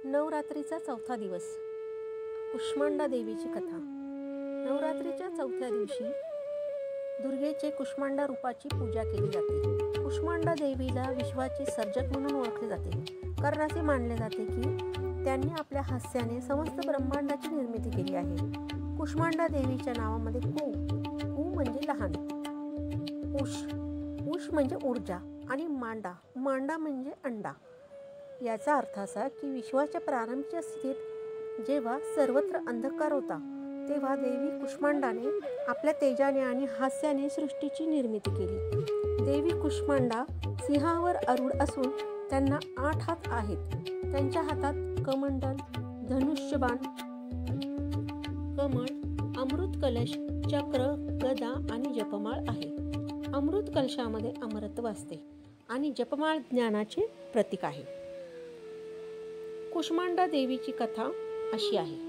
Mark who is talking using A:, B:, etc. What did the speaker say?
A: नवरात्रीचा चौथा दिवस. कुष्मांडा देवीची कथा. नवरात्रीच्या चौथ्या दिवशी दुर्गेचे कुष्मांडा रूपाची पूजा केली जाते. कुष्मांडा देवीला विश्वाची सर्जक म्हणून ओळखले जाते, कारण असे मानले जाते की त्यांनी आपल्या हास्याने समस्त ब्रह्मांडाची निर्मिती केली आहे. कुष्मांडा देवीच्या नावामध्ये कु म्हणजे लहान, उष म्हणजे ऊर्जा आणि मांडा म्हणजे अंडा. याचा अर्थ असा की विश्वाच्या प्रारंभीच्या स्थितीत जेव्हा सर्वत्र अंधकार होता, तेव्हा देवी कुष्मांडाने आपल्या तेजाने आणि हास्याने सृष्टीची निर्मिती केली. देवी कुष्मांडा सिंहावर आरूढ असून त्यांना 8 हात आहेत. त्यांच्या हातात कमंडल, धनुष्यबाण, कमळ, अमृत कलश, चक्र, गदा आणि जपमाळ आहे. अमृत कलशामध्ये अमरत्व असते आणि जपमाळ ज्ञानाचे प्रतीक आहे. कुष्मांडा देवीची कथा अशी आहे.